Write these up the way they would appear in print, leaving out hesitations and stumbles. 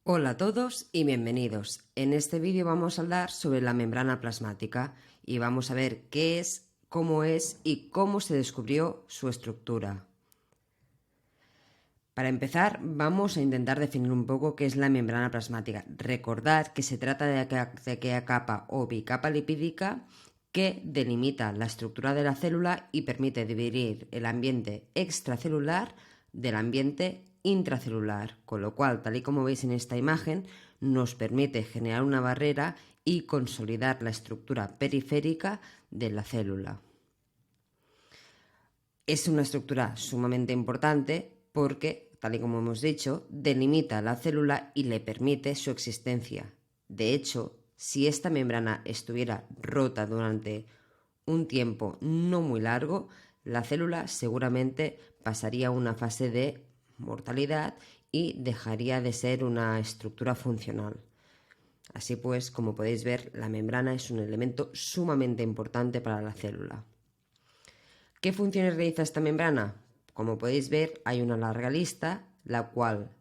Hola a todos y bienvenidos. En este vídeo vamos a hablar sobre la membrana plasmática y vamos a ver qué es, cómo es y cómo se descubrió su estructura. Para empezar, vamos a intentar definir un poco qué es la membrana plasmática. Recordad que se trata de aquella capa o bicapa lipídica que delimita la estructura de la célula y permite dividir el ambiente extracelular del ambiente intracelular, con lo cual, tal y como veis en esta imagen, nos permite generar una barrera y consolidar la estructura periférica de la célula. Es una estructura sumamente importante porque, tal y como hemos dicho, delimita la célula y le permite su existencia. De hecho, si esta membrana estuviera rota durante un tiempo no muy largo, la célula seguramente pasaría a una fase de mortalidad y dejaría de ser una estructura funcional. Así pues, como podéis ver, la membrana es un elemento sumamente importante para la célula. ¿Qué funciones realiza esta membrana? Como podéis ver, hay una larga lista, la cual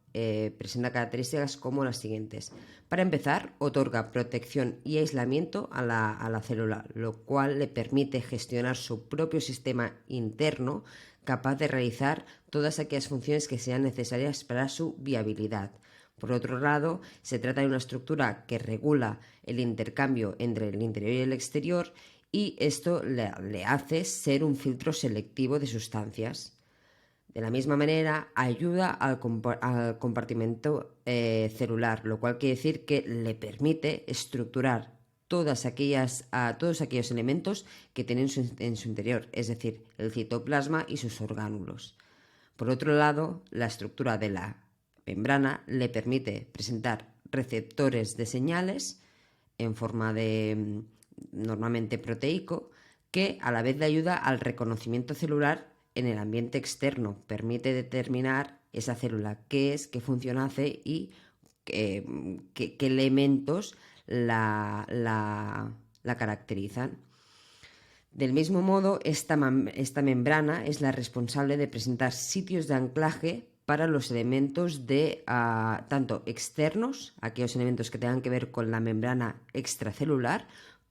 presenta características como las siguientes. Para empezar, otorga protección y aislamiento a la célula, lo cual le permite gestionar su propio sistema interno, capaz de realizar todas aquellas funciones que sean necesarias para su viabilidad. Por otro lado, se trata de una estructura que regula el intercambio entre el interior y el exterior y esto le hace ser un filtro selectivo de sustancias. De la misma manera, ayuda al compartimento celular, lo cual quiere decir que le permite estructurar todos aquellos elementos que tienen en su interior, es decir, el citoplasma y sus orgánulos. Por otro lado, la estructura de la membrana le permite presentar receptores de señales en forma de normalmente proteico, que a la vez le ayuda al reconocimiento celular en el ambiente externo, permite determinar esa célula qué es, qué función hace y qué elementos la caracterizan. Del mismo modo, esta membrana es la responsable de presentar sitios de anclaje para los elementos tanto externos, aquellos elementos que tengan que ver con la membrana extracelular,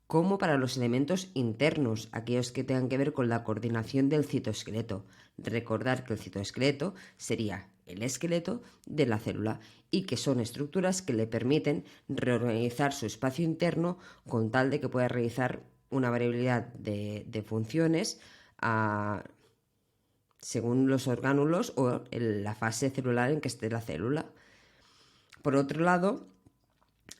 como para los elementos internos, aquellos que tengan que ver con la coordinación del citoesqueleto. Recordar que el citoesqueleto sería el esqueleto de la célula y que son estructuras que le permiten reorganizar su espacio interno con tal de que pueda realizar una variabilidad de funciones según los orgánulos o la fase celular en que esté la célula. Por otro lado,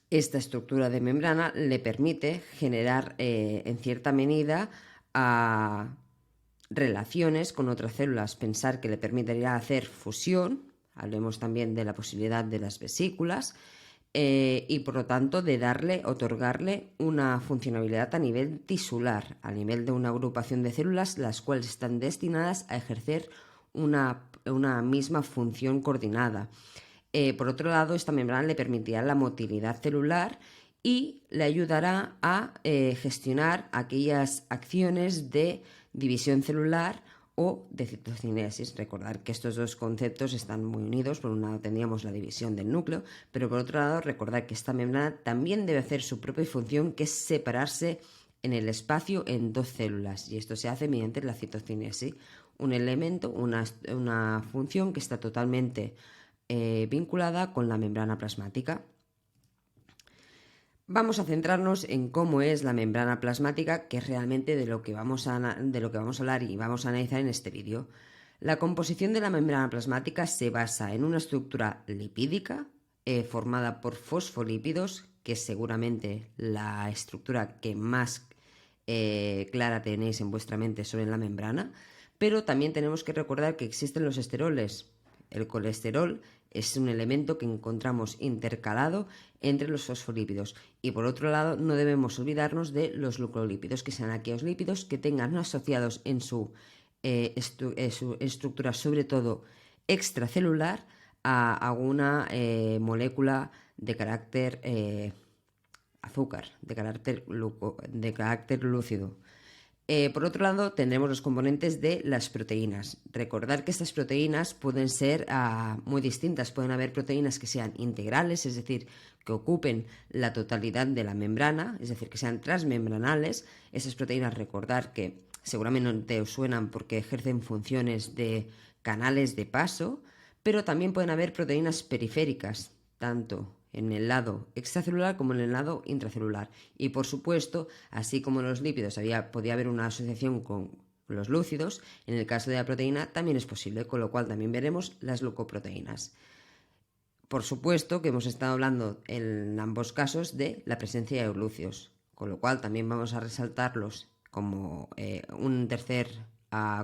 esta estructura de membrana le permite generar en cierta medida relaciones con otras células, pensar que le permitiría hacer fusión, hablemos también de la posibilidad de las vesículas, y por lo tanto de otorgarle una funcionalidad a nivel tisular, a nivel de una agrupación de células las cuales están destinadas a ejercer una misma función coordinada. Por otro lado, esta membrana le permitirá la motilidad celular y le ayudará a gestionar aquellas acciones de división celular o de citocinesis. Recordar que estos dos conceptos están muy unidos. Por un lado tendríamos la división del núcleo, pero por otro lado recordar que esta membrana también debe hacer su propia función, que es separarse en el espacio en dos células, y esto se hace mediante la citocinesis, un elemento, una función que está totalmente vinculada con la membrana plasmática. Vamos a centrarnos en cómo es la membrana plasmática, que es realmente de lo que vamos a hablar y vamos a analizar en este vídeo. La composición de la membrana plasmática se basa en una estructura lipídica formada por fosfolípidos, que es seguramente la estructura que más clara tenéis en vuestra mente sobre la membrana, pero también tenemos que recordar que existen los esteroles. El colesterol es un elemento que encontramos intercalado entre los fosfolípidos, y por otro lado no debemos olvidarnos de los glucolípidos, que sean aquellos lípidos que tengan asociados en su estructura, sobre todo extracelular, a alguna molécula de carácter azúcar, de carácter lúcido. Por otro lado, tendremos los componentes de las proteínas. Recordar que estas proteínas pueden ser muy distintas. Pueden haber proteínas que sean integrales, es decir, que ocupen la totalidad de la membrana, es decir, que sean transmembranales. Esas proteínas, recordar que seguramente os suenan porque ejercen funciones de canales de paso, pero también pueden haber proteínas periféricas, tanto en el lado extracelular como en el lado intracelular. Y por supuesto, así como en los lípidos podía haber una asociación con los lúcidos, en el caso de la proteína también es posible, con lo cual también veremos las glucoproteínas. Por supuesto que hemos estado hablando en ambos casos de la presencia de glúcidos, con lo cual también vamos a resaltarlos como un tercer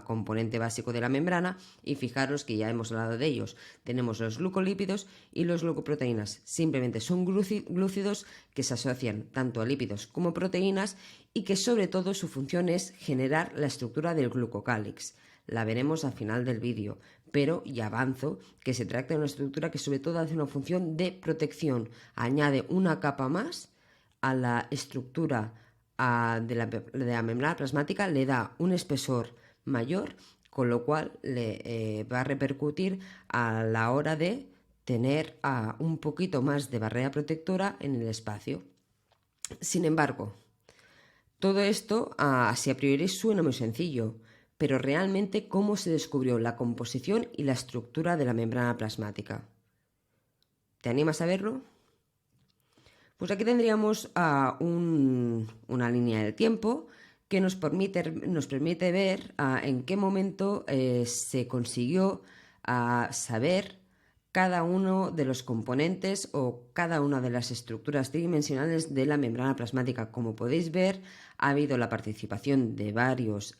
componente básico de la membrana, y fijaros que ya hemos hablado de ellos. Tenemos los glucolípidos y los glucoproteínas. Simplemente son glúcidos que se asocian tanto a lípidos como proteínas y que sobre todo su función es generar la estructura del glucocálix. La veremos al final del vídeo, pero ya avanzo que se trata de una estructura que sobre todo hace una función de protección. Añade una capa más a la estructura de la membrana plasmática, le da un espesor mayor, con lo cual le va a repercutir a la hora de tener un poquito más de barrera protectora en el espacio. Sin embargo, todo esto así a priori suena muy sencillo, pero realmente ¿cómo se descubrió la composición y la estructura de la membrana plasmática? ¿Te animas a verlo? Pues aquí tendríamos una línea del tiempo que nos permite ver en qué momento se consiguió saber cada uno de los componentes o cada una de las estructuras tridimensionales de la membrana plasmática. Como podéis ver, ha habido la participación de varios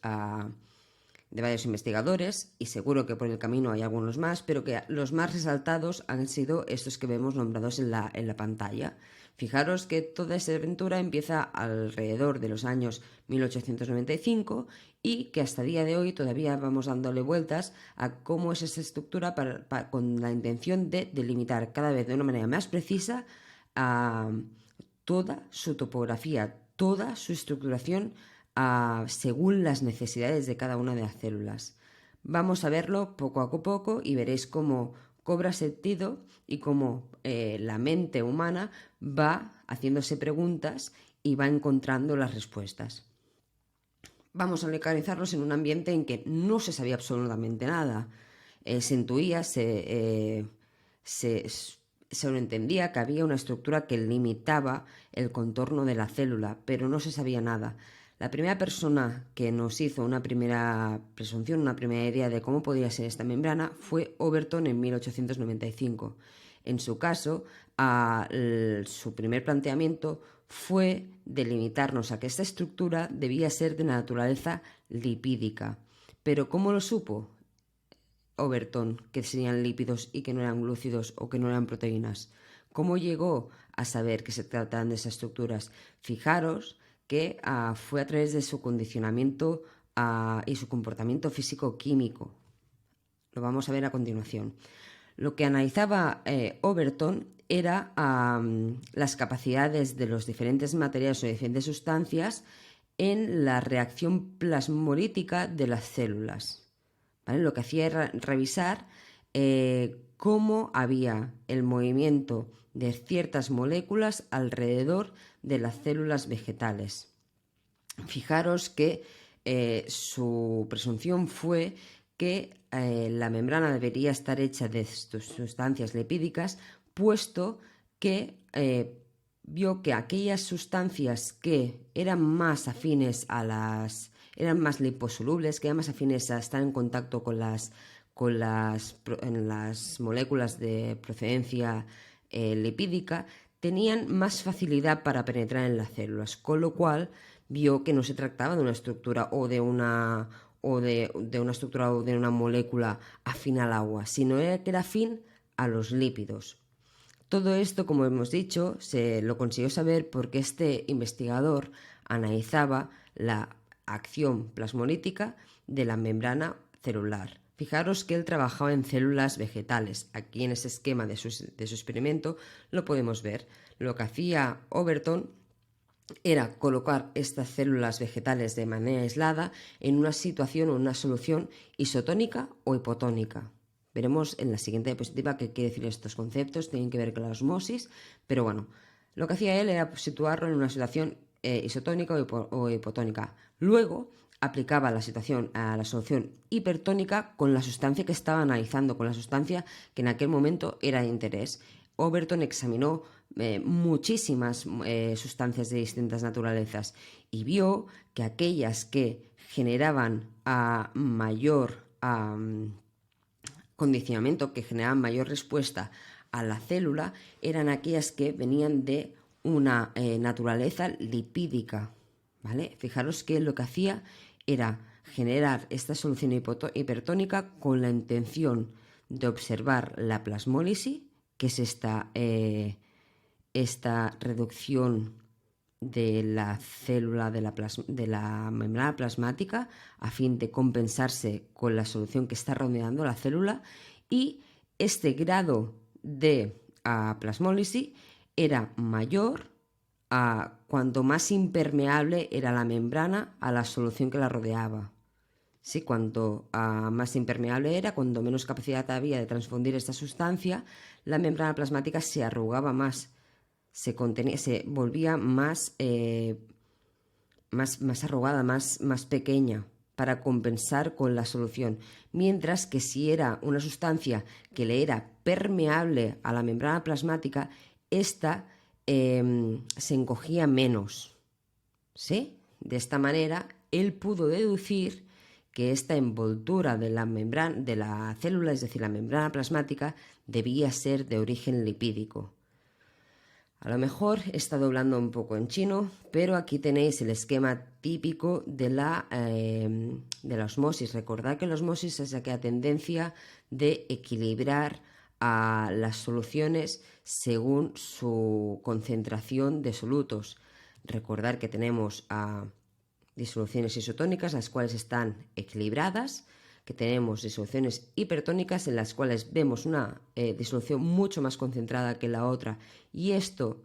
investigadores, y seguro que por el camino hay algunos más, pero que los más resaltados han sido estos que vemos nombrados en la pantalla. Fijaros que toda esta aventura empieza alrededor de los años 1895 y que hasta el día de hoy todavía vamos dándole vueltas a cómo es esta estructura con la intención de delimitar cada vez de una manera más precisa toda su topografía, toda su estructuración según las necesidades de cada una de las células. Vamos a verlo poco a poco y veréis cómo cobra sentido y cómo la mente humana va haciéndose preguntas y va encontrando las respuestas. Vamos a localizarlos en un ambiente en que no se sabía absolutamente nada. Se intuía, se entendía que había una estructura que limitaba el contorno de la célula, pero no se sabía nada. La primera persona que nos hizo una primera presunción, una primera idea de cómo podía ser esta membrana fue Overton en 1895. En su caso, su primer planteamiento fue delimitarnos a que esta estructura debía ser de naturaleza lipídica. Pero ¿cómo lo supo Overton que serían lípidos y que no eran glúcidos o que no eran proteínas? ¿Cómo llegó a saber que se trataban de esas estructuras? Fijaros que fue a través de su condicionamiento y su comportamiento físico-químico. Lo vamos a ver a continuación. Lo que analizaba Overton era las capacidades de los diferentes materiales o diferentes sustancias en la reacción plasmolítica de las células. ¿Vale? Lo que hacía era revisar cómo había el movimiento de ciertas moléculas alrededor de las células vegetales. Fijaros que su presunción fue que la membrana debería estar hecha de sustancias lipídicas, puesto que vio que aquellas sustancias que eran más afines eran más liposolubles, que eran más afines a estar en contacto con las moléculas de procedencia lipídica, tenían más facilidad para penetrar en las células, con lo cual vio que no se trataba de una estructura o de una estructura o de una molécula afín al agua, sino que era afín a los lípidos. Todo esto, como hemos dicho, se lo consiguió saber porque este investigador analizaba la acción plasmolítica de la membrana celular. Fijaros que él trabajaba en células vegetales. Aquí en ese esquema de su experimento lo podemos ver. Lo que hacía Overton era colocar estas células vegetales de manera aislada en una situación o una solución isotónica o hipotónica. Veremos en la siguiente diapositiva qué quiere decir estos conceptos, tienen que ver con la osmosis, pero bueno, lo que hacía él era situarlo en una situación isotónica o hipotónica. Luego aplicaba a la solución hipertónica con la sustancia que estaba analizando, con la sustancia que en aquel momento era de interés. Overton examinó muchísimas sustancias de distintas naturalezas y vio que aquellas que generaban mayor condicionamiento, que generaban mayor respuesta a la célula, eran aquellas que venían de una naturaleza lipídica, ¿vale? Fijaros que lo que hacía era generar esta solución hipertónica con la intención de observar la plasmólisis, que es esta reducción de la célula de la membrana plasmática a fin de compensarse con la solución que está rodeando la célula, y este grado de plasmólisis era mayor cuanto más impermeable era la membrana a la solución que la rodeaba. Sí, cuanto más impermeable era, cuanto menos capacidad había de transfundir esta sustancia, la membrana plasmática se arrugaba más, se volvía más arrugada, más pequeña, para compensar con la solución. Mientras que si era una sustancia que le era permeable a la membrana plasmática, esta se encogía menos. ¿Sí? De esta manera, él pudo deducir que esta envoltura de la membrana de la célula, es decir, la membrana plasmática, debía ser de origen lipídico. A lo mejor he estado hablando un poco en chino, pero aquí tenéis el esquema típico de la osmosis. Recordad que la osmosis es aquella tendencia de equilibrar a las soluciones según su concentración de solutos. Recordad que tenemos disoluciones isotónicas, las cuales están equilibradas, que tenemos disoluciones hipertónicas en las cuales vemos una disolución mucho más concentrada que la otra, y esto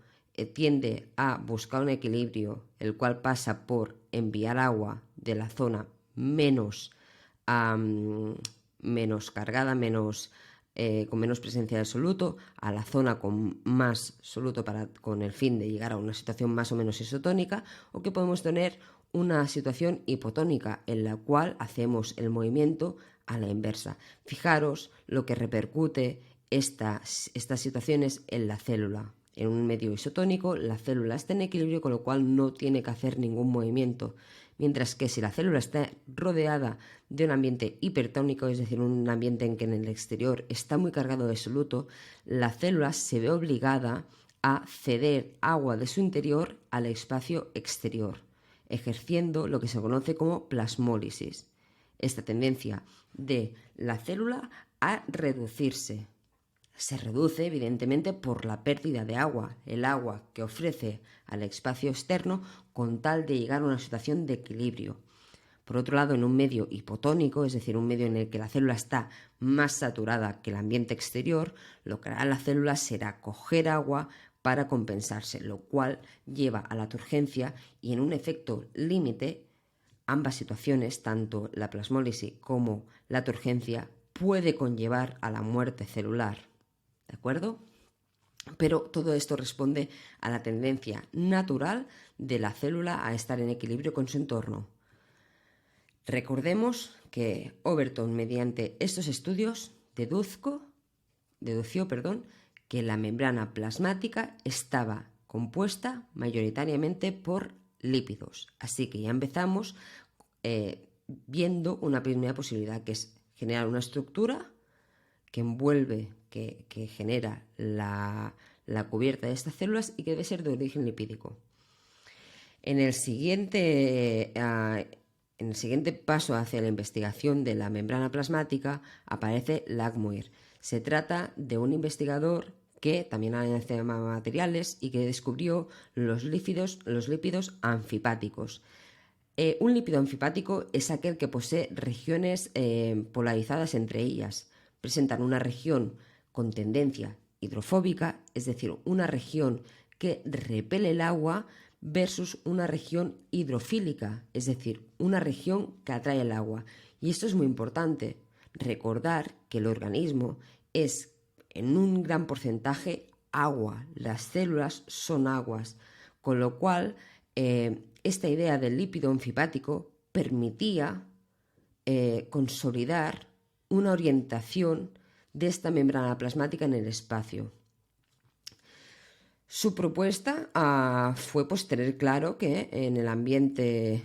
tiende a buscar un equilibrio, el cual pasa por enviar agua de la zona menos cargada, con menos presencia de soluto, a la zona con más soluto con el fin de llegar a una situación más o menos isotónica, o que podemos tener una situación hipotónica en la cual hacemos el movimiento a la inversa. Fijaros lo que repercute estas situaciones en la célula. En un medio isotónico, la célula está en equilibrio, con lo cual no tiene que hacer ningún movimiento. Mientras que si la célula está rodeada de un ambiente hipertónico, es decir, un ambiente en que en el exterior está muy cargado de soluto, la célula se ve obligada a ceder agua de su interior al espacio exterior, ejerciendo lo que se conoce como plasmólisis. Esta tendencia de la célula a reducirse se reduce evidentemente por la pérdida de agua, el agua que ofrece al espacio externo, con tal de llegar a una situación de equilibrio. Por otro lado, en un medio hipotónico, es decir, un medio en el que la célula está más saturada que el ambiente exterior, lo que hará la célula será coger agua para compensarse, lo cual lleva a la turgencia, y en un efecto límite, ambas situaciones, tanto la plasmólisis como la turgencia, puede conllevar a la muerte celular. ¿De acuerdo? Pero todo esto responde a la tendencia natural de la célula a estar en equilibrio con su entorno. Recordemos que Overton, mediante estos estudios, dedució que la membrana plasmática estaba compuesta mayoritariamente por lípidos. Así que ya empezamos viendo una primera posibilidad, que es generar una estructura que envuelve, que genera la cubierta de estas células, y que debe ser de origen lipídico. En el siguiente paso hacia la investigación de la membrana plasmática aparece Langmuir. Se trata de un investigador que también analiza materiales y que descubrió los lípidos anfipáticos. Un lípido anfipático es aquel que posee regiones polarizadas entre ellas. Presentan una región con tendencia hidrofóbica, es decir, una región que repele el agua, versus una región hidrofílica, es decir, una región que atrae el agua. Y esto es muy importante, recordar que el organismo es en un gran porcentaje agua, las células son aguas, con lo cual esta idea del lípido anfipático permitía consolidar una orientación de esta membrana plasmática en el espacio. Su propuesta fue pues tener claro que en el ambiente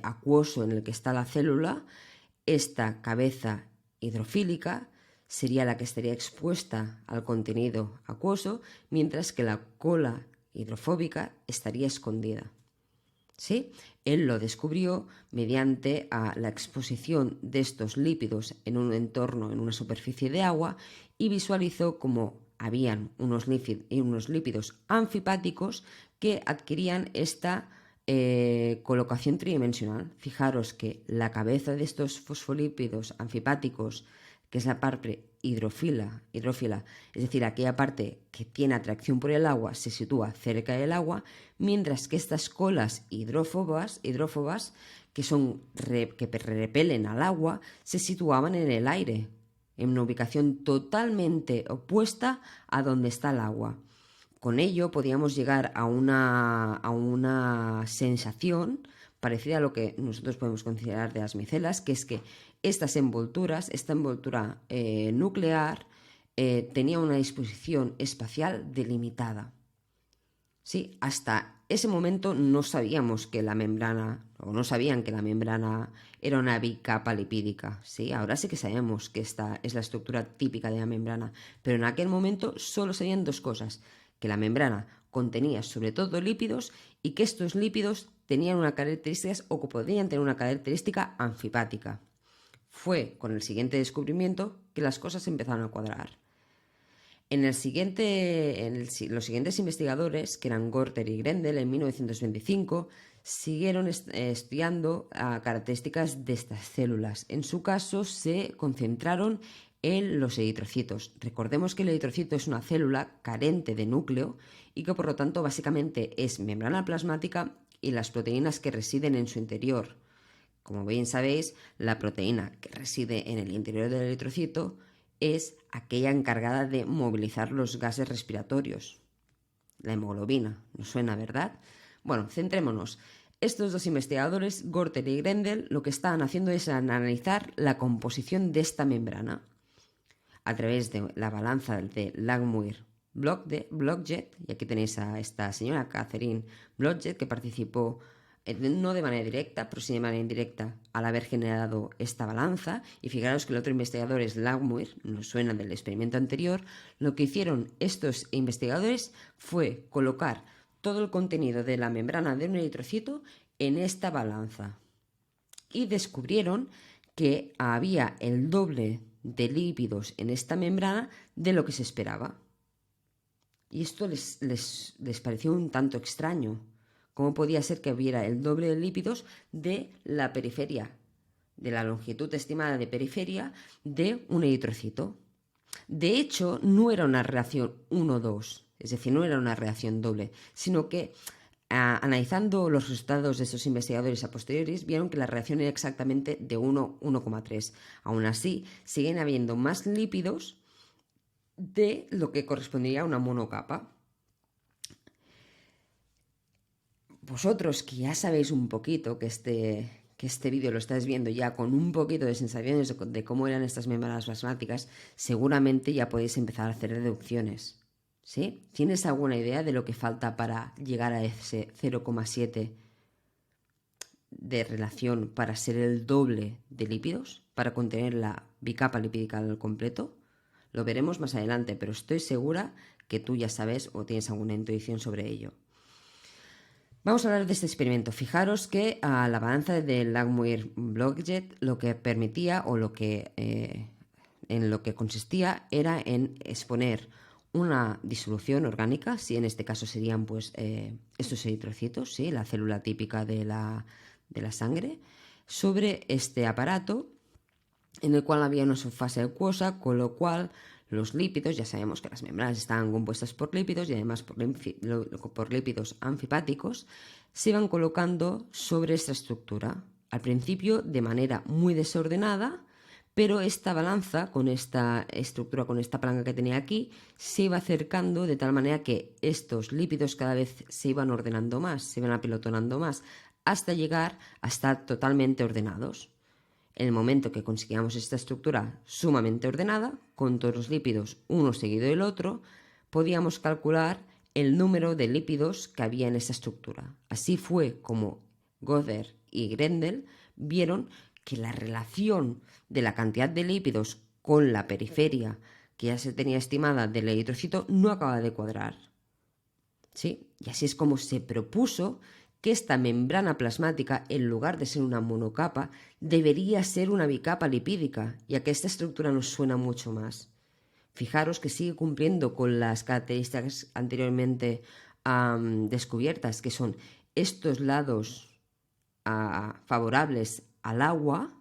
acuoso en el que está la célula, esta cabeza hidrofílica sería la que estaría expuesta al contenido acuoso, mientras que la cola hidrofóbica estaría escondida. ¿Sí? Él lo descubrió mediante la exposición de estos lípidos en un entorno, en una superficie de agua, y visualizó cómo habían unos lípidos anfipáticos que adquirían esta colocación tridimensional. Fijaros que la cabeza de estos fosfolípidos anfipáticos, que es la parte hidrófila, es decir, aquella parte que tiene atracción por el agua, se sitúa cerca del agua, mientras que estas colas hidrófobas que repelen al agua, se situaban en el aire, en una ubicación totalmente opuesta a donde está el agua. Con ello podíamos llegar a una sensación parecida a lo que nosotros podemos considerar de las micelas, que es que esta envoltura nuclear tenía una disposición espacial delimitada. ¿Sí? Hasta ese momento no sabíamos que la membrana, o no sabían que la membrana era una bicapa lipídica. ¿Sí? Ahora sí que sabemos que esta es la estructura típica de la membrana, pero en aquel momento solo sabían dos cosas: que la membrana contenía sobre todo lípidos y que estos lípidos tenían una característica o podían tener una característica anfipática. Fue con el siguiente descubrimiento que las cosas empezaron a cuadrar. Los siguientes investigadores, que eran Gorter y Grendel, en 1925, siguieron estudiando características de estas células. En su caso, se concentraron en los eritrocitos. Recordemos que el eritrocito es una célula carente de núcleo y que por lo tanto básicamente es membrana plasmática y las proteínas que residen en su interior. Como bien sabéis, la proteína que reside en el interior del eritrocito es aquella encargada de movilizar los gases respiratorios. La hemoglobina, ¿nos suena, verdad? Bueno, centrémonos. Estos dos investigadores, Gorter y Grendel, lo que estaban haciendo es analizar la composición de esta membrana a través de la balanza de Langmuir-Blodgett, y aquí tenéis a esta señora Catherine Blodgett, que participó no de manera directa, pero sí de manera indirecta al haber generado esta balanza. Y fijaros que el otro investigador es Langmuir, nos suena del experimento anterior. Lo que hicieron estos investigadores fue colocar todo el contenido de la membrana de un eritrocito en esta balanza y descubrieron que había el doble de lípidos en esta membrana de lo que se esperaba. Y esto les pareció un tanto extraño. ¿Cómo podía ser que hubiera el doble de lípidos de la periferia, de la longitud estimada de periferia de un eritrocito? De hecho, no era una reacción 1-2, es decir, no era una reacción doble, sino que analizando los resultados de estos investigadores a posteriores, vieron que la reacción era exactamente de 1,3. Aún así, siguen habiendo más lípidos de lo que correspondería a una monocapa. Vosotros que ya sabéis un poquito, que este vídeo lo estáis viendo ya con un poquito de sensaciones de cómo eran estas membranas plasmáticas, seguramente ya podéis empezar a hacer deducciones. ¿Sí? ¿Tienes alguna idea de lo que falta para llegar a ese 0,7 de relación para ser el doble de lípidos, para contener la bicapa lipídica al completo? Lo veremos más adelante, pero estoy segura que tú ya sabes o tienes alguna intuición sobre ello. Vamos a hablar de este experimento. Fijaros que la balanza de Langmuir-Blodgett lo que permitía o en lo que consistía era en exponer una disolución orgánica, si en este caso serían pues estos eritrocitos, ¿sí? La célula típica de la sangre, sobre este aparato en el cual había una subfase acuosa, con lo cual Los lípidos, ya sabemos que las membranas están compuestas por lípidos y además por lípidos anfipáticos, se van colocando sobre esta estructura. Al principio de manera muy desordenada, pero esta balanza con esta estructura, con esta palanca que tenía aquí, se iba acercando de tal manera que estos lípidos cada vez se iban ordenando más, se iban apilotonando más, hasta llegar a estar totalmente ordenados. En el momento que conseguíamos esta estructura sumamente ordenada, con todos los lípidos uno seguido del otro, podíamos calcular el número de lípidos que había en esa estructura. Así fue como Gödel y Grendel vieron que la relación de la cantidad de lípidos con la periferia que ya se tenía estimada del eritrocito no acaba de cuadrar. ¿Sí? Y así es como se propuso que esta membrana plasmática, en lugar de ser una monocapa, debería ser una bicapa lipídica, ya que esta estructura nos suena mucho más. Fijaros que sigue cumpliendo con las características anteriormente descubiertas, que son estos lados favorables al agua,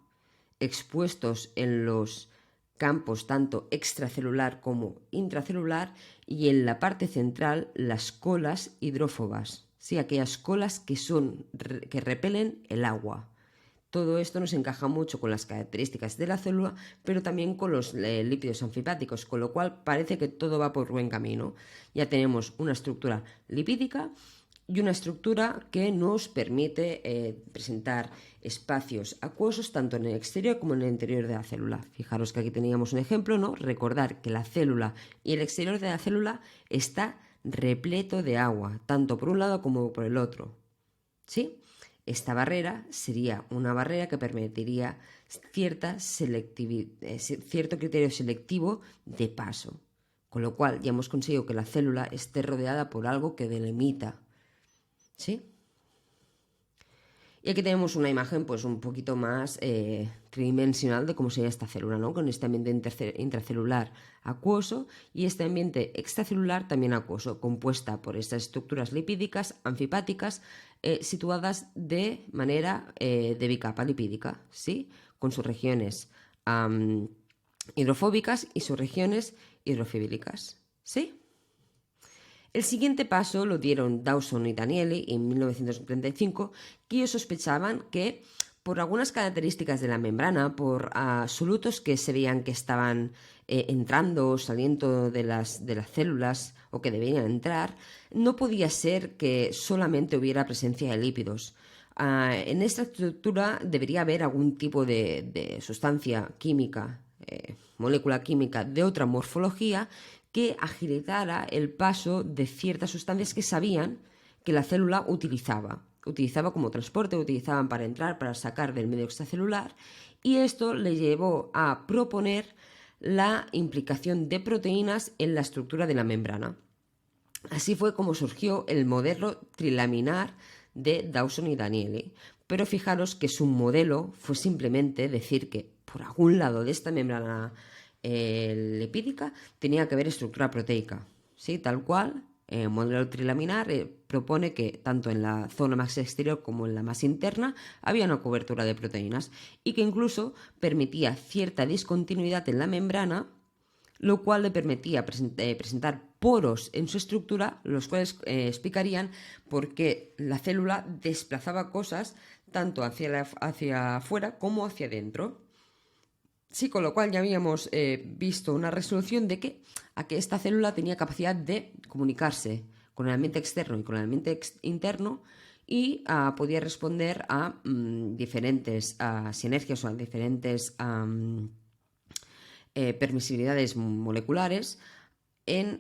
expuestos en los campos tanto extracelular como intracelular, y en la parte central las colas hidrófobas, ¿sí? Aquellas colas que repelen el agua. Todo esto nos encaja mucho con las características de la célula, pero también con los lípidos anfipáticos, con lo cual parece que todo va por buen camino. Ya tenemos una estructura lipídica y una estructura que nos permite presentar espacios acuosos tanto en el exterior como en el interior de la célula. Fijaros que aquí teníamos un ejemplo, ¿no? Recordar que la célula y el exterior de la célula está repleto de agua, tanto por un lado como por el otro. ¿Sí? Esta barrera sería una barrera que permitiría cierto criterio selectivo de paso, con lo cual ya hemos conseguido que la célula esté rodeada por algo que delimita. ¿Sí? Y aquí tenemos una imagen pues un poquito más tridimensional de cómo sería esta célula, ¿no? Con este ambiente intracelular acuoso y este ambiente extracelular también acuoso, compuesta por estas estructuras lipídicas anfipáticas situadas de manera de bicapa lipídica, ¿sí? Con sus regiones hidrofóbicas y sus regiones hidrofílicas, ¿sí? El siguiente paso lo dieron Dawson y Danieli en 1935, que ellos sospechaban que por algunas características de la membrana, por solutos que se veían que estaban entrando o saliendo de las células o que debían entrar, no podía ser que solamente hubiera presencia de lípidos. En esta estructura debería haber algún tipo de sustancia química, molécula química de otra morfología, que agilitara el paso de ciertas sustancias que sabían que la célula utilizaba como transporte, utilizaban para entrar, para sacar del medio extracelular, y esto le llevó a proponer la implicación de proteínas en la estructura de la membrana. Así fue como surgió el modelo trilaminar de Dawson y Danieli, pero fijaros que su modelo fue simplemente decir que por algún lado de esta membrana lipídica tenía que haber estructura proteica, ¿sí? Tal cual. El modelo trilaminar propone que tanto en la zona más exterior como en la más interna había una cobertura de proteínas y que incluso permitía cierta discontinuidad en la membrana, lo cual le permitía presentar poros en su estructura, los cuales explicarían por qué la célula desplazaba cosas tanto hacia afuera como hacia adentro. Sí, con lo cual ya habíamos visto una resolución de que esta célula tenía capacidad de comunicarse con el ambiente externo y con el ambiente interno y podía responder a diferentes sinergias o a diferentes permisibilidades moleculares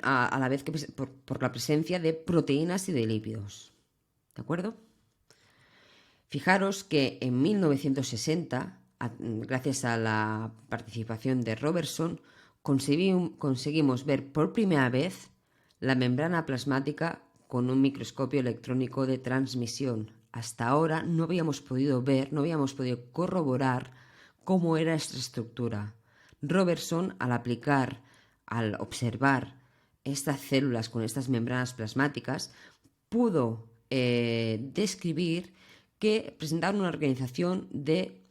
a la vez que por la presencia de proteínas y de lípidos. ¿De acuerdo? Fijaros que en 1960, gracias a la participación de Robertson, conseguimos ver por primera vez la membrana plasmática con un microscopio electrónico de transmisión. Hasta ahora no habíamos podido ver, no habíamos podido corroborar cómo era esta estructura. Robertson, al observar estas células con estas membranas plasmáticas, pudo describir que presentaban una organización de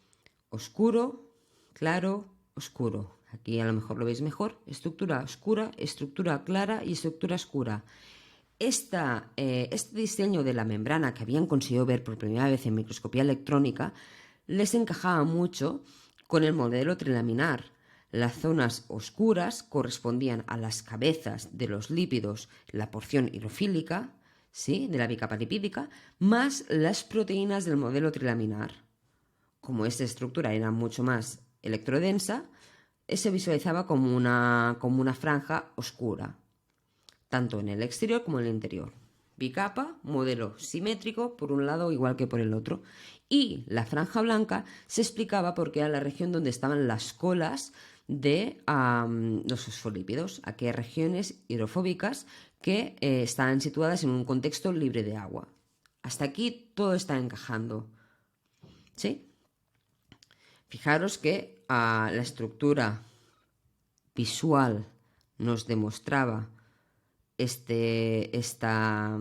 oscuro, claro, oscuro. Aquí a lo mejor lo veis mejor. Estructura oscura, estructura clara y estructura oscura. Este diseño de la membrana que habían conseguido ver por primera vez en microscopía electrónica les encajaba mucho con el modelo trilaminar. Las zonas oscuras correspondían a las cabezas de los lípidos, la porción hidrofílica, ¿sí?, de la bicapa lipídica, más las proteínas del modelo trilaminar. Como esta estructura era mucho más electrodensa, se visualizaba como una franja oscura, tanto en el exterior como en el interior. Bicapa, modelo simétrico por un lado igual que por el otro. Y la franja blanca se explicaba porque era la región donde estaban las colas de los fosfolípidos, aquellas regiones hidrofóbicas que estaban situadas en un contexto libre de agua. Hasta aquí todo está encajando, ¿sí? Fijaros que la estructura visual nos demostraba esta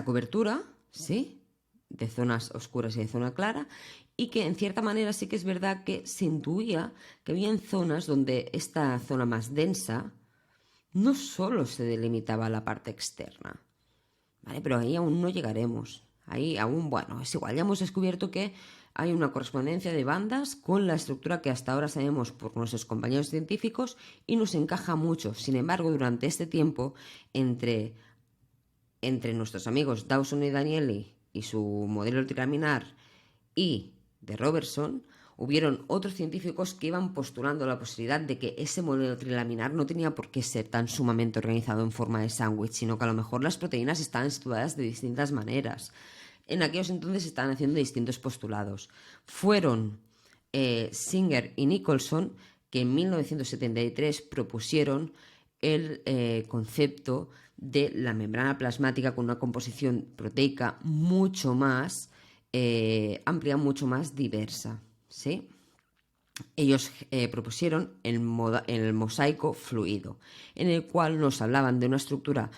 cobertura, ¿sí?, de zonas oscuras y de zona clara, y que en cierta manera sí que es verdad que se intuía que había zonas donde esta zona más densa no solo se delimitaba la parte externa, ¿vale? Pero ahí aún no llegaremos. Ahí aún, bueno, es igual, ya hemos descubierto que hay una correspondencia de bandas con la estructura que hasta ahora sabemos por nuestros compañeros científicos y nos encaja mucho. Sin embargo, durante este tiempo, entre nuestros amigos Dawson y Danieli y su modelo trilaminar y de Robertson, hubieron otros científicos que iban postulando la posibilidad de que ese modelo trilaminar no tenía por qué ser tan sumamente organizado en forma de sándwich, sino que a lo mejor las proteínas estaban situadas de distintas maneras. En aquellos entonces estaban haciendo distintos postulados. Fueron Singer y Nicholson que en 1973 propusieron el concepto de la membrana plasmática con una composición proteica mucho más amplia, mucho más diversa, ¿sí? Ellos propusieron el mosaico fluido, en el cual nos hablaban de una estructura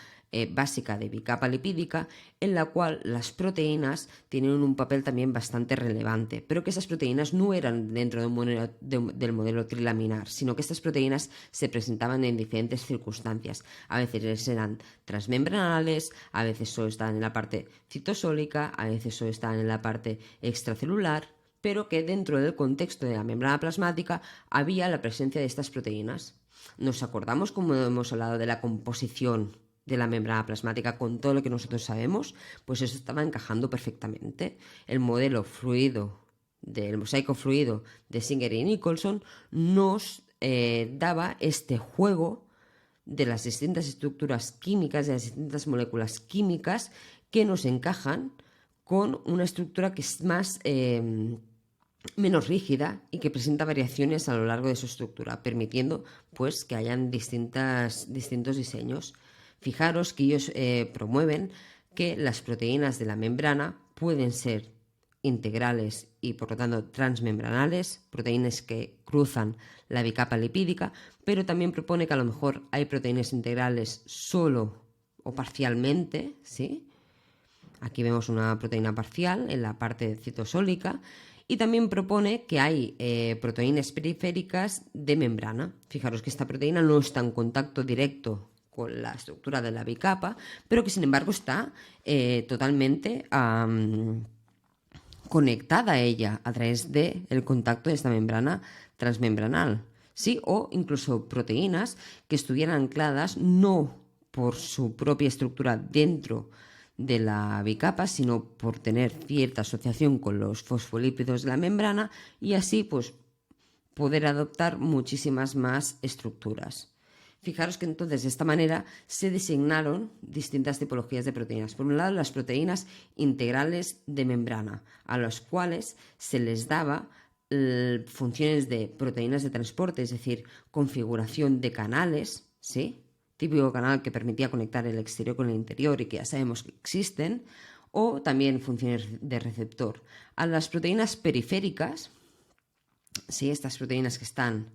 básica de bicapa lipídica, en la cual las proteínas tienen un papel también bastante relevante, pero que esas proteínas no eran dentro del modelo trilaminar, sino que estas proteínas se presentaban en diferentes circunstancias. A veces eran transmembranales, a veces solo estaban en la parte citosólica, a veces solo estaban en la parte extracelular, pero que dentro del contexto de la membrana plasmática había la presencia de estas proteínas. ¿Nos acordamos cómo hemos hablado de la composición de la membrana plasmática con todo lo que nosotros sabemos? Pues eso estaba encajando perfectamente. El modelo fluido del mosaico fluido de Singer y Nicholson nos daba este juego de las distintas estructuras químicas, de las distintas moléculas químicas que nos encajan con una estructura que es menos rígida y que presenta variaciones a lo largo de su estructura, permitiendo pues que hayan distintos diseños. Fijaros que ellos promueven que las proteínas de la membrana pueden ser integrales y por lo tanto transmembranales, proteínas que cruzan la bicapa lipídica, pero también propone que a lo mejor hay proteínas integrales solo o parcialmente, ¿sí? Aquí vemos una proteína parcial en la parte citosólica, y también propone que hay proteínas periféricas de membrana. Fijaros que esta proteína no está en contacto directo con la estructura de la bicapa, pero que sin embargo está totalmente conectada a ella a través del contacto de esta membrana transmembranal, ¿sí? O incluso proteínas que estuvieran ancladas no por su propia estructura dentro de la bicapa, sino por tener cierta asociación con los fosfolípidos de la membrana y así pues poder adoptar muchísimas más estructuras. Fijaros que entonces de esta manera se designaron distintas tipologías de proteínas. Por un lado, las proteínas integrales de membrana, a las cuales se les daba funciones de proteínas de transporte, es decir, configuración de canales, ¿sí? Típico canal que permitía conectar el exterior con el interior y que ya sabemos que existen, o también funciones de receptor. A las proteínas periféricas, ¿sí?, estas proteínas que están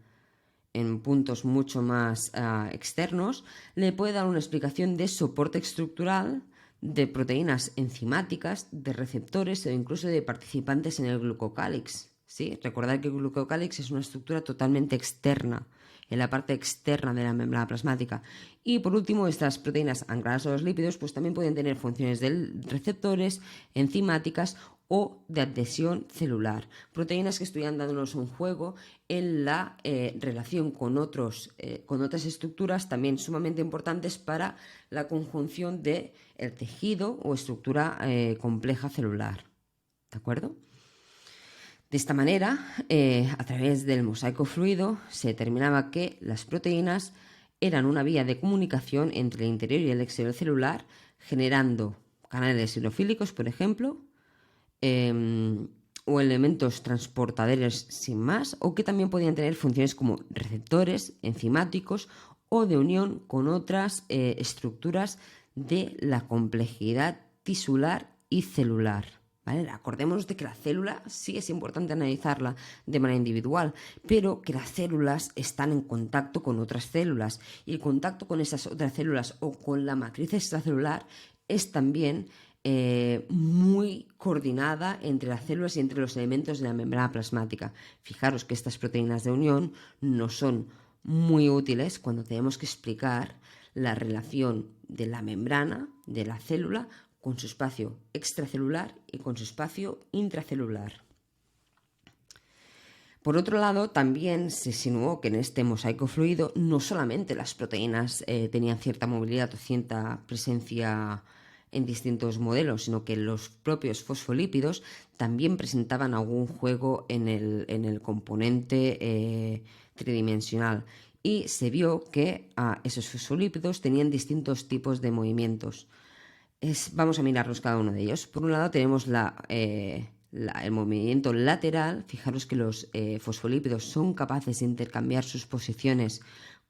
en puntos mucho más externos, le puede dar una explicación de soporte estructural, de proteínas enzimáticas, de receptores o incluso de participantes en el glucocálix. ¿sí? Recordad que el glucocálix es una estructura totalmente externa, en la parte externa de la membrana plasmática. Y por último, estas proteínas ancladas a los lípidos pues también pueden tener funciones de receptores, enzimáticas o de adhesión celular. Proteínas que estuvieran dándonos un juego en la relación con otras estructuras también sumamente importantes para la conjunción del tejido o estructura compleja celular. ¿De acuerdo? De esta manera, a través del mosaico fluido, se determinaba que las proteínas eran una vía de comunicación entre el interior y el exterior celular, generando canales hidrofílicos, por ejemplo, o elementos transportadores sin más, o que también podían tener funciones como receptores, enzimáticos o de unión con otras estructuras de la complejidad tisular y celular. ¿Vale? Acordémonos de que la célula sí es importante analizarla de manera individual, pero que las células están en contacto con otras células y el contacto con esas otras células o con la matriz extracelular es también muy coordinada entre las células y entre los elementos de la membrana plasmática. Fijaros que estas proteínas de unión no son muy útiles cuando tenemos que explicar la relación de la membrana, de la célula, con su espacio extracelular y con su espacio intracelular. Por otro lado, también se insinuó que en este mosaico fluido no solamente las proteínas tenían cierta movilidad o cierta presencia en distintos modelos, sino que los propios fosfolípidos también presentaban algún juego en el componente tridimensional. Y se vio que esos fosfolípidos tenían distintos tipos de movimientos. Vamos a mirarlos cada uno de ellos. Por un lado tenemos el movimiento lateral. Fijaros que los fosfolípidos son capaces de intercambiar sus posiciones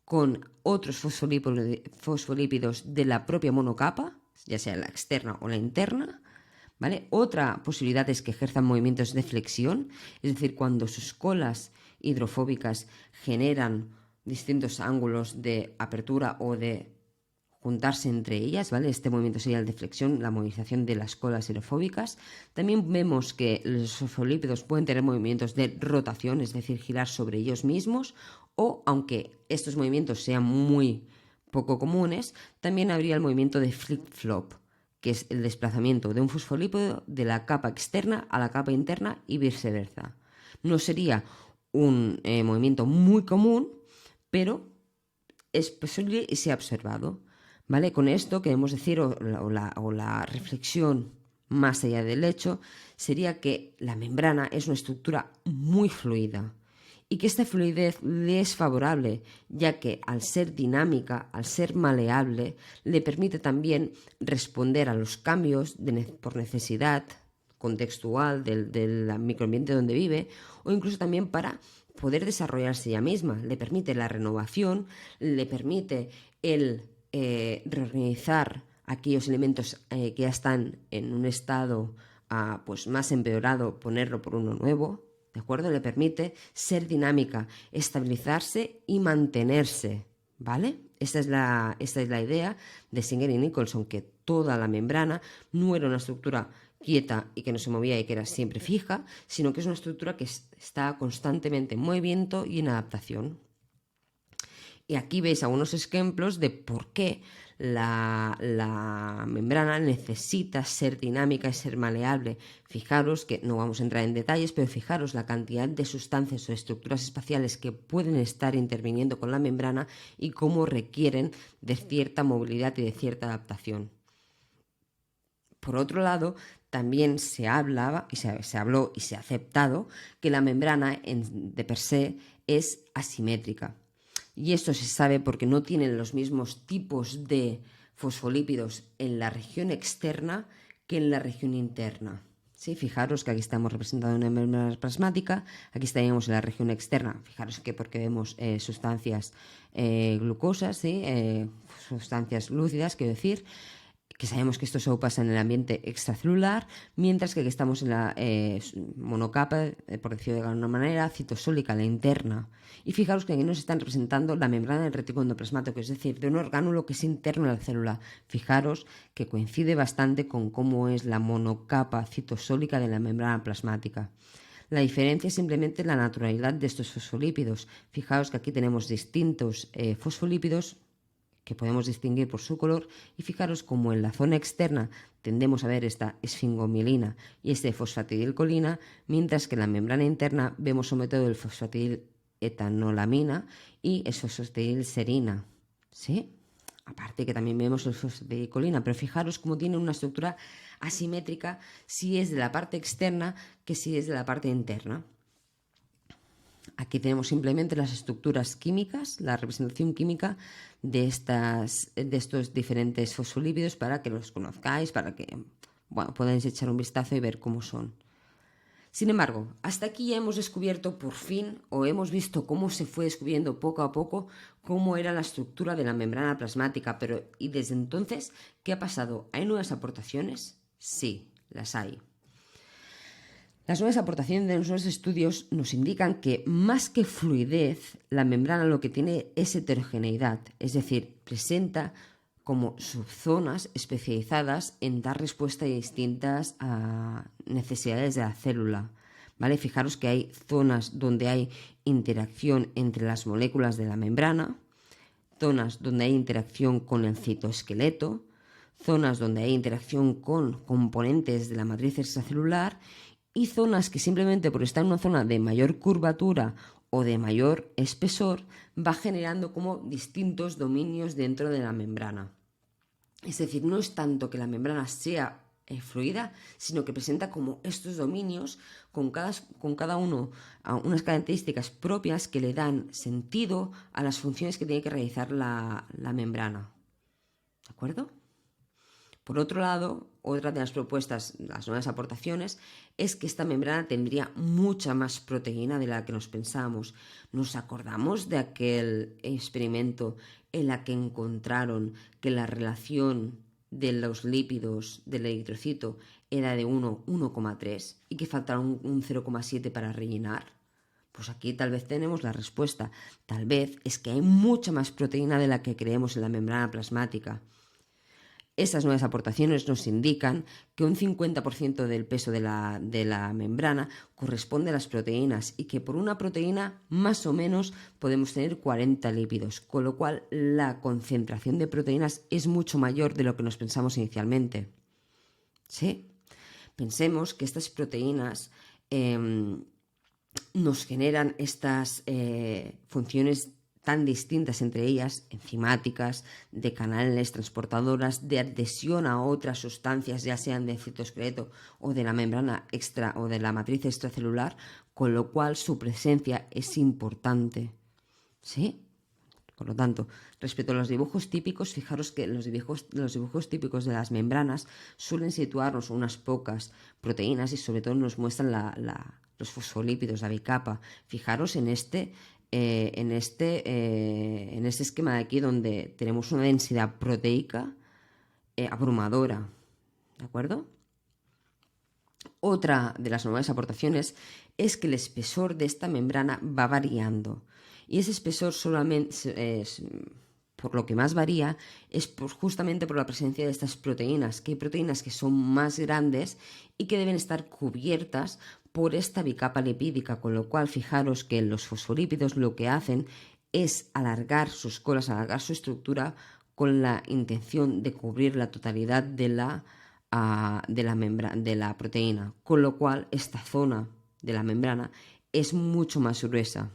con otros fosfolípidos de la propia monocapa, ya sea la externa o la interna. ¿Vale? Otra posibilidad es que ejerzan movimientos de flexión, es decir, cuando sus colas hidrofóbicas generan distintos ángulos de apertura o de juntarse entre ellas, ¿vale? Este movimiento sería el de flexión, la movilización de las colas hidrofóbicas. También vemos que los fosfolípidos pueden tener movimientos de rotación, es decir, girar sobre ellos mismos, o aunque estos movimientos sean muy poco comunes, también habría el movimiento de flip-flop, que es el desplazamiento de un fosfolípido de la capa externa a la capa interna y viceversa. No sería un movimiento muy común, pero es posible y se ha observado. ¿Vale? Con esto queremos decir, o la reflexión más allá del hecho, sería que la membrana es una estructura muy fluida y que esta fluidez le es favorable, ya que al ser dinámica, al ser maleable, le permite también responder a los cambios por necesidad contextual del microambiente donde vive, o incluso también para poder desarrollarse ella misma. Le permite la renovación, le permite el reorganizar aquellos elementos que ya están en un estado pues más empeorado, ponerlo por uno nuevo, ¿de acuerdo? Le permite ser dinámica, estabilizarse y mantenerse, ¿vale? Esta es la idea de Singer y Nicholson, que toda la membrana no era una estructura quieta y que no se movía y que era siempre fija, sino que es una estructura que está constantemente en movimiento y en adaptación. Y aquí veis algunos ejemplos de por qué la membrana necesita ser dinámica y ser maleable. Fijaros que no vamos a entrar en detalles, pero fijaros la cantidad de sustancias o estructuras espaciales que pueden estar interviniendo con la membrana y cómo requieren de cierta movilidad y de cierta adaptación. Por otro lado, también se hablaba y se habló y se ha aceptado que la membrana de per se es asimétrica. Y esto se sabe porque no tienen los mismos tipos de fosfolípidos en la región externa que en la región interna. ¿Sí? Fijaros que aquí estamos representando una membrana plasmática, aquí estaríamos en la región externa. Fijaros que porque vemos sustancias glucosas, ¿sí? Sustancias lúcidas, quiero decir, que sabemos que esto solo pasa en el ambiente extracelular, mientras que aquí estamos en la monocapa, por decirlo de alguna manera, citosólica, la interna. Y fijaros que aquí nos están representando la membrana del retículo endoplasmático, es decir, de un orgánulo que es interno a la célula. Fijaros que coincide bastante con cómo es la monocapa citosólica de la membrana plasmática. La diferencia es simplemente la naturalidad de estos fosfolípidos. Fijaos que aquí tenemos distintos fosfolípidos que podemos distinguir por su color, y fijaros como en la zona externa tendemos a ver esta esfingomilina y este fosfatidilcolina, mientras que en la membrana interna vemos sobre todo el fosfatidiletoanolamina y el fosfatidilserina, ¿sí? Aparte que también vemos el fosfatidilcolina, pero fijaros cómo tiene una estructura asimétrica si es de la parte externa que si es de la parte interna. Aquí tenemos simplemente las estructuras químicas, la representación química de estos diferentes fosfolípidos para que los conozcáis, para que podáis echar un vistazo y ver cómo son. Sin embargo, hasta aquí ya hemos descubierto por fin, o hemos visto cómo se fue descubriendo poco a poco cómo era la estructura de la membrana plasmática, ¿y desde entonces qué ha pasado? ¿Hay nuevas aportaciones? Sí, las hay. Las nuevas aportaciones de nuestros estudios nos indican que más que fluidez, la membrana lo que tiene es heterogeneidad, es decir, presenta como subzonas especializadas en dar respuesta a distintas necesidades de la célula. ¿Vale? Fijaros que hay zonas donde hay interacción entre las moléculas de la membrana, zonas donde hay interacción con el citoesqueleto, zonas donde hay interacción con componentes de la matriz extracelular y zonas que simplemente por estar en una zona de mayor curvatura o de mayor espesor va generando como distintos dominios dentro de la membrana. Es decir, no es tanto que la membrana sea fluida, sino que presenta como estos dominios con cada uno unas características propias que le dan sentido a las funciones que tiene que realizar la membrana. ¿De acuerdo? Por otro lado, otra de las propuestas, las nuevas aportaciones, es que esta membrana tendría mucha más proteína de la que nos pensábamos. ¿Nos acordamos de aquel experimento en la que encontraron que la relación de los lípidos del eritrocito era de 1,3 y que faltaba un 0,7 para rellenar? Pues aquí tal vez tenemos la respuesta. Tal vez es que hay mucha más proteína de la que creemos en la membrana plasmática. Estas nuevas aportaciones nos indican que un 50% del peso de la membrana corresponde a las proteínas y que por una proteína más o menos podemos tener 40 lípidos, con lo cual la concentración de proteínas es mucho mayor de lo que nos pensamos inicialmente. ¿Sí? Pensemos que estas proteínas nos generan estas funciones tan distintas entre ellas, enzimáticas, de canales transportadoras, de adhesión a otras sustancias, ya sean del citoesqueleto o de la membrana extra o de la matriz extracelular, con lo cual su presencia es importante. ¿Sí? Por lo tanto, respecto a los dibujos típicos, fijaros que los dibujos típicos de las membranas suelen situarnos unas pocas proteínas y sobre todo nos muestran los fosfolípidos, la bicapa. Fijaros en este esquema de aquí donde tenemos una densidad proteica abrumadora, ¿de acuerdo? Otra de las nuevas aportaciones es que el espesor de esta membrana va variando y ese espesor solamente por lo que más varía es justamente por la presencia de estas proteínas, que hay proteínas que son más grandes y que deben estar cubiertas por esta bicapa lipídica, con lo cual fijaros que los fosfolípidos lo que hacen es alargar sus colas, alargar su estructura con la intención de cubrir la totalidad de la proteína, con lo cual esta zona de la membrana es mucho más gruesa.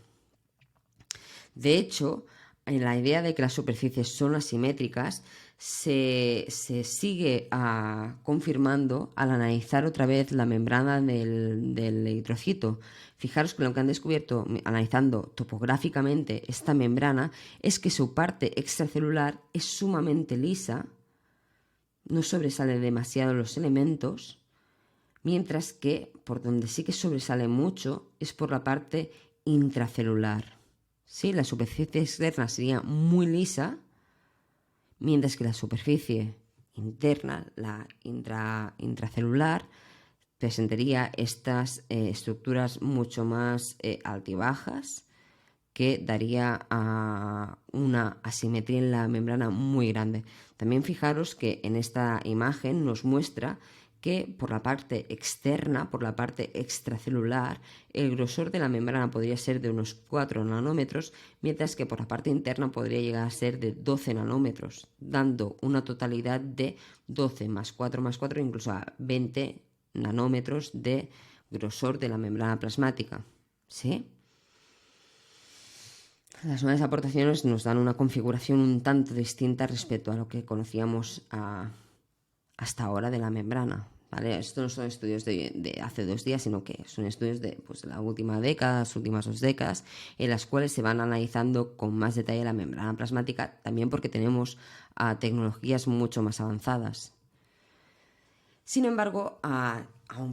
De hecho, en la idea de que las superficies son asimétricas, se sigue confirmando al analizar otra vez la membrana del eritrocito. Fijaros que lo que han descubierto analizando topográficamente esta membrana es que su parte extracelular es sumamente lisa, no sobresale demasiado los elementos, mientras que por donde sí que sobresale mucho es por la parte intracelular. ¿Sí? La superficie externa sería muy lisa, mientras que la superficie interna, la intracelular, presentaría estas estructuras mucho más altibajas, que daría una asimetría en la membrana muy grande. También fijaros que en esta imagen nos muestra que por la parte externa, por la parte extracelular, el grosor de la membrana podría ser de unos 4 nanómetros, mientras que por la parte interna podría llegar a ser de 12 nanómetros, dando una totalidad de 12 más 4 más 4, incluso a 20 nanómetros de grosor de la membrana plasmática. ¿Sí? Las nuevas aportaciones nos dan una configuración un tanto distinta respecto a lo que conocíamos hasta ahora de la membrana. ¿Vale? Estos no son estudios de hace 2 días, sino que son estudios de la última década, las últimas 2 décadas, en las cuales se van analizando con más detalle la membrana plasmática, también porque tenemos tecnologías mucho más avanzadas. Sin embargo, a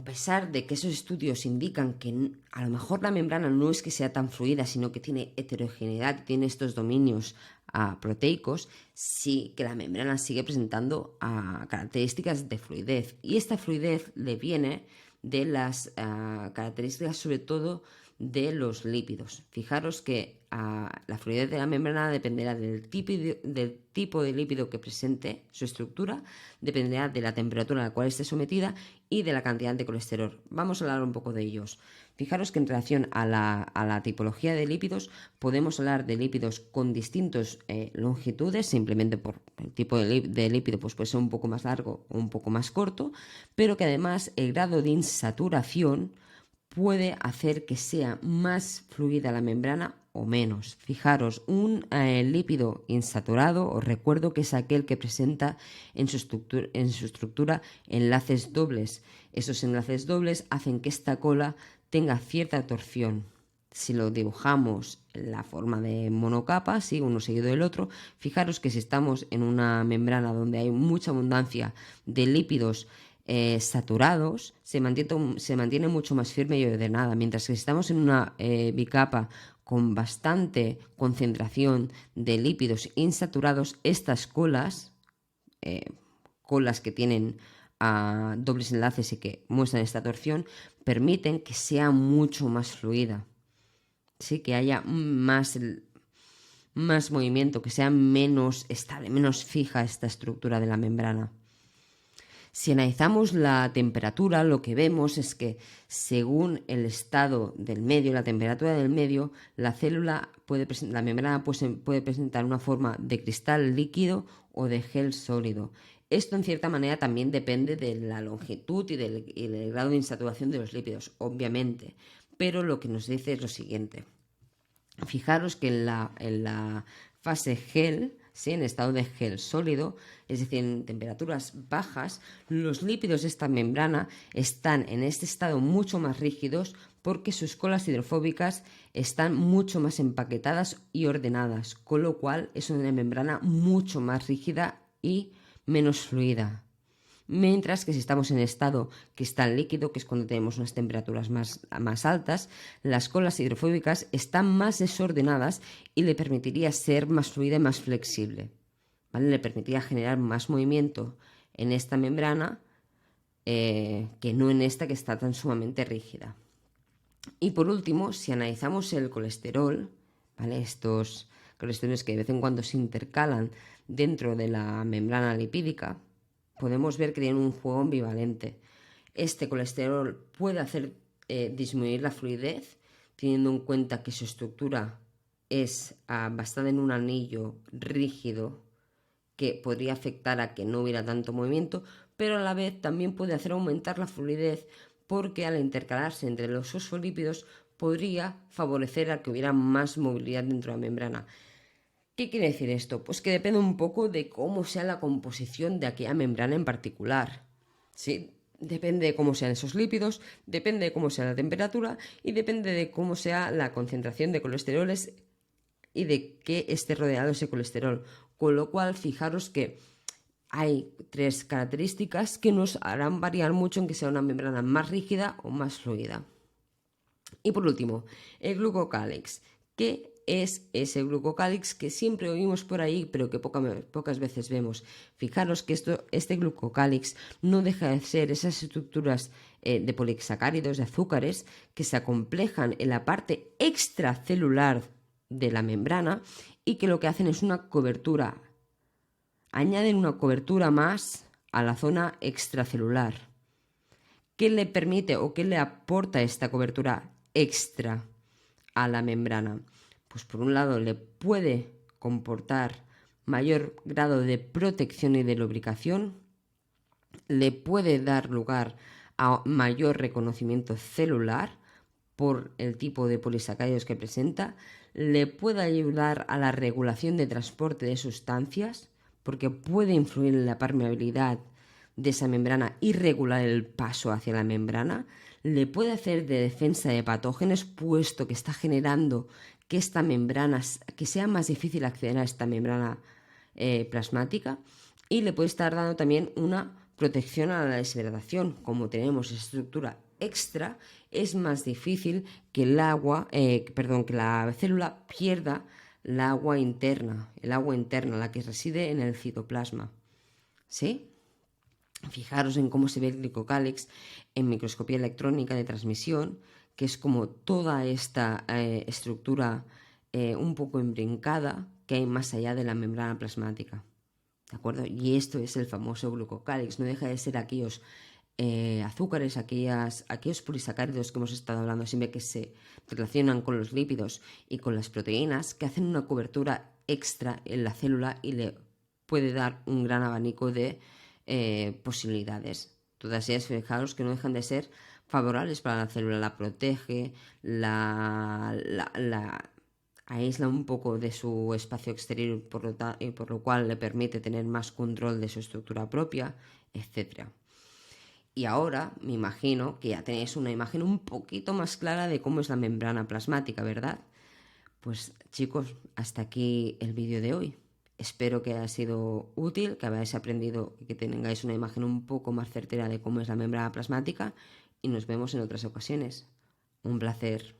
pesar de que esos estudios indican que a lo mejor la membrana no es que sea tan fluida, sino que tiene heterogeneidad, tiene estos dominios proteicos, sí que la membrana sigue presentando características de fluidez. Y esta fluidez le viene de las características sobre todo de los lípidos. Fijaros que la fluidez de la membrana dependerá del tipo de lípido que presente su estructura, dependerá de la temperatura a la cual esté sometida y de la cantidad de colesterol. Vamos a hablar un poco de ellos. Fijaros que en relación a la tipología de lípidos, podemos hablar de lípidos con distintas longitudes, simplemente por el tipo de lípido pues puede ser un poco más largo o un poco más corto, pero que además el grado de insaturación puede hacer que sea más fluida la membrana o menos. Fijaros, un lípido insaturado, os recuerdo que es aquel que presenta en su estructura enlaces dobles. Esos enlaces dobles hacen que esta cola tenga cierta torsión. Si lo dibujamos en la forma de monocapa, ¿sí? Uno seguido del otro, fijaros que si estamos en una membrana donde hay mucha abundancia de lípidos saturados, se mantiene mucho más firme y ordenada, mientras que si estamos en una bicapa con bastante concentración de lípidos insaturados, estas colas que tienen dobles enlaces y que muestran esta torsión, permiten que sea mucho más fluida, ¿sí? Que haya más movimiento, que sea menos estable, menos fija esta estructura de la membrana. Si analizamos la temperatura, lo que vemos es que según el estado del medio, la temperatura del medio, la membrana puede presentar una forma de cristal líquido o de gel sólido. Esto en cierta manera también depende de la longitud y del grado de insaturación de los lípidos, obviamente, pero lo que nos dice es lo siguiente. Fijaros que en la fase gel, ¿sí? En estado de gel sólido, es decir, en temperaturas bajas, los lípidos de esta membrana están en este estado mucho más rígidos porque sus colas hidrofóbicas están mucho más empaquetadas y ordenadas, con lo cual es una membrana mucho más rígida y menos fluida. Mientras que si estamos en estado cristal líquido, que es cuando tenemos unas temperaturas más altas, las colas hidrofóbicas están más desordenadas y le permitiría ser más fluida y más flexible, ¿vale? Le permitiría generar más movimiento en esta membrana que no en esta que está tan sumamente rígida. Y por último, si analizamos el colesterol, ¿vale? Estos colesteroles que de vez en cuando se intercalan dentro de la membrana lipídica, podemos ver que tienen un juego ambivalente. Este colesterol puede hacer disminuir la fluidez, teniendo en cuenta que su estructura es basada en un anillo rígido que podría afectar a que no hubiera tanto movimiento, pero a la vez también puede hacer aumentar la fluidez porque al intercalarse entre los fosfolípidos podría favorecer a que hubiera más movilidad dentro de la membrana. ¿Qué quiere decir esto? Pues que depende un poco de cómo sea la composición de aquella membrana en particular, ¿sí? Depende de cómo sean esos lípidos, depende de cómo sea la temperatura y depende de cómo sea la concentración de colesteroles y de qué esté rodeado ese colesterol. Con lo cual, fijaros que hay 3 características que nos harán variar mucho en que sea una membrana más rígida o más fluida. Y por último, el glucocálix. ¿Qué es ese glucocálix que siempre oímos por ahí, pero que pocas veces vemos? Fijaros que este glucocálix no deja de ser esas estructuras de polisacáridos, de azúcares, que se acomplejan en la parte extracelular de la membrana y que lo que hacen es una cobertura. Añaden una cobertura más a la zona extracelular. ¿Qué le permite o qué le aporta esta cobertura extra a la membrana? Pues por un lado le puede comportar mayor grado de protección y de lubricación, le puede dar lugar a mayor reconocimiento celular por el tipo de polisacáridos que presenta, le puede ayudar a la regulación de transporte de sustancias, porque puede influir en la permeabilidad de esa membrana y regular el paso hacia la membrana, le puede hacer de defensa de patógenos, puesto que está generando que esta membrana, que sea más difícil acceder a esta membrana plasmática, y le puede estar dando también una protección a la deshidratación. Como tenemos estructura extra, es más difícil que el agua, que la célula pierda el agua interna, la que reside en el citoplasma. ¿Sí? Fijaros en cómo se ve el glicocálix en microscopía electrónica de transmisión, que es como toda esta estructura un poco embrincada que hay más allá de la membrana plasmática. ¿De acuerdo? Y esto es el famoso glucocálix, no deja de ser aquellos azúcares, aquellos polisacáridos que hemos estado hablando siempre, que se relacionan con los lípidos y con las proteínas, que hacen una cobertura extra en la célula y le puede dar un gran abanico de posibilidades. Todas ellas, fijaros que no dejan de ser favorables para la célula, la protege, la aísla un poco de su espacio exterior y por lo cual le permite tener más control de su estructura propia, etc. Y ahora me imagino que ya tenéis una imagen un poquito más clara de cómo es la membrana plasmática, ¿verdad? Pues chicos, hasta aquí el vídeo de hoy. Espero que haya sido útil, que hayáis aprendido y que tengáis una imagen un poco más certera de cómo es la membrana plasmática, y nos vemos en otras ocasiones. Un placer.